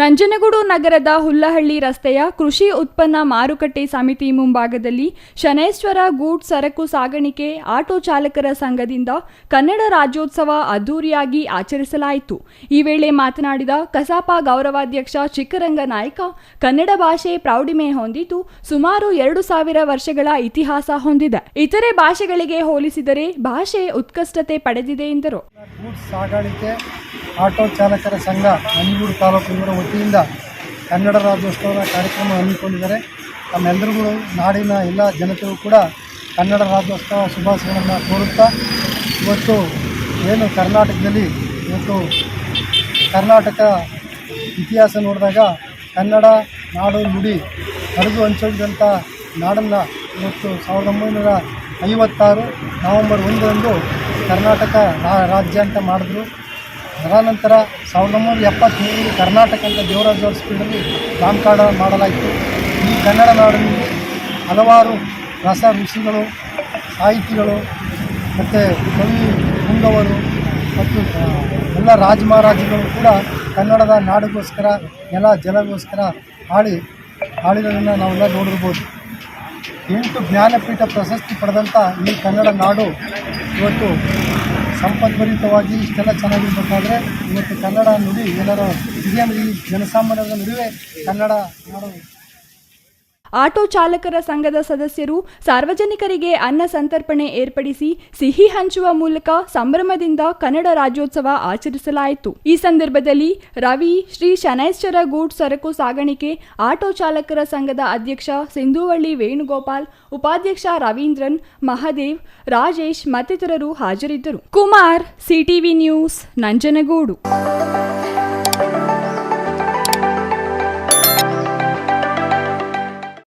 ನಂಜನಗೂಡು ನಗರದ ಹುಲ್ಲಹಳ್ಳಿ ರಸ್ತೆಯ ಕೃಷಿ ಉತ್ಪನ್ನ ಮಾರುಕಟ್ಟೆ ಸಮಿತಿ ಮುಂಭಾಗದಲ್ಲಿ ಶನೈಶ್ಚರ ಗೂಡ್ಸ್ ಸರಕು ಸಾಗಾಣಿಕೆ ಆಟೋ ಚಾಲಕರ ಸಂಘದಿಂದ ಕನ್ನಡ ರಾಜ್ಯೋತ್ಸವ ಅದ್ದೂರಿಯಾಗಿ ಆಚರಿಸಲಾಯಿತು. ಈ ವೇಳೆ ಮಾತನಾಡಿದ ಕಸಾಪ ಗೌರವಾಧ್ಯಕ್ಷ ಚಿಕ್ಕರಂಗ ನಾಯಕ, ಕನ್ನಡ ಭಾಷೆ ಪ್ರೌಢಿಮೆ ಹೊಂದಿದ್ದು ಸುಮಾರು 2000 ವರ್ಷಗಳ ಇತಿಹಾಸ ಹೊಂದಿದೆ. ಇತರೆ ಭಾಷೆಗಳಿಗೆ ಹೋಲಿಸಿದರೆ ಭಾಷೆ ಉತ್ಕೃಷ್ಟತೆ ಪಡೆದಿದೆ ಎಂದರು. ಸಾಗಾಣಿಕೆ ಆಟೋ ಚಾಲಕರ ಸಂಘ ನಂಜನಗೂಡು ತಾಲೂಕು ಇವರ ವತಿಯಿಂದ ಕನ್ನಡ ರಾಜ್ಯೋತ್ಸವದ ಕಾರ್ಯಕ್ರಮ ಹಮ್ಮಿಕೊಂಡಿದ್ದಾರೆ. ನಮ್ಮೆಲ್ಲರಿಗೂ ನಾಡಿನ ಎಲ್ಲ ಜನತೆಗೂ ಕೂಡ ಕನ್ನಡ ರಾಜ್ಯೋತ್ಸವ ಶುಭಾಶಯಗಳನ್ನು ಕೋರುತ್ತಾ, ಇವತ್ತು ಏನು ಕರ್ನಾಟಕದಲ್ಲಿ ಇವತ್ತು ಕರ್ನಾಟಕ ಇತಿಹಾಸ ನೋಡಿದಾಗ ಕನ್ನಡ ನಾಡು ನುಡಿ ಹರಿದು ಹಂಚೋಗಿದ್ದಂಥ ನಾಡನ್ನು ಇವತ್ತು 1956 ನವೆಂಬರ್ 1ರಂದು ಕರ್ನಾಟಕ ರಾಜ್ಯ ಅಂತ ಮಾಡಿದ್ರು. ಅದನಂತರ 1973 ಕರ್ನಾಟಕ ಅಂತ ದೇವರಾಜ ಸ್ಪೀಡಲ್ಲಿ ನಾಮಕರಣ ಮಾಡಲಾಯಿತು. ಈ ಕನ್ನಡ ನಾಡಿನಲ್ಲಿ ಹಲವಾರು ರಸ ಋಷಿಗಳು, ಸಾಹಿತಿಗಳು ಮತ್ತು ಕವಿ ಪುಂಗವರು ಮತ್ತು ಎಲ್ಲ ರಾಜ ಮಹಾರಾಜಗಳು ಕೂಡ ಕನ್ನಡದ ನಾಡಿಗೋಸ್ಕರ ನೆಲ ಜಲಗೋಸ್ಕರ ಆಳಿರೋದನ್ನು ನಾವೆಲ್ಲ ನೋಡಿರ್ಬೋದು. 8 ಜ್ಞಾನಪೀಠ ಪ್ರಶಸ್ತಿ ಪಡೆದಂಥ ಈ ಕನ್ನಡ ನಾಡು ಇವತ್ತು ಸಂಪದ್ಭರಿತವಾಗಿ ಇಷ್ಟೆಲ್ಲ ಚೆನ್ನಾಗಿರ್ಬೇಕಾದ್ರೆ ಇವತ್ತು ಕನ್ನಡ ನುಡಿ ಎಲ್ಲರೂ ಈ ಜನಸಾಮಾನ್ಯರ ನಡುವೆ ಕನ್ನಡ ನಾಡು. ಆಟೋ ಚಾಲಕರ ಸಂಘದ ಸದಸ್ಯರು ಸಾರ್ವಜನಿಕರಿಗೆ ಅನ್ನ ಸಂತರ್ಪಣೆ ಏರ್ಪಡಿಸಿ ಸಿಹಿ ಹಂಚುವ ಮೂಲಕ ಸಂಭ್ರಮದಿಂದ ಕನ್ನಡ ರಾಜ್ಯೋತ್ಸವ ಆಚರಿಸಲಾಯಿತು. ಈ ಸಂದರ್ಭದಲ್ಲಿ ರವಿ, ಶ್ರೀ ಶನೈಶ್ಚರ ಗೂಡ್ಸ್ ಸರಕು ಸಾಗಾಣಿಕೆ ಆಟೋ ಚಾಲಕರ ಸಂಘದ ಅಧ್ಯಕ್ಷ ಸಿಂಧುವಳ್ಳಿ ವೇಣುಗೋಪಾಲ್, ಉಪಾಧ್ಯಕ್ಷ ರವೀಂದ್ರನ್, ಮಹದೇವ್, ರಾಜೇಶ್ ಮತ್ತಿತರರು ಹಾಜರಿದ್ದರು. Kumar, CTV news, Nanjangud.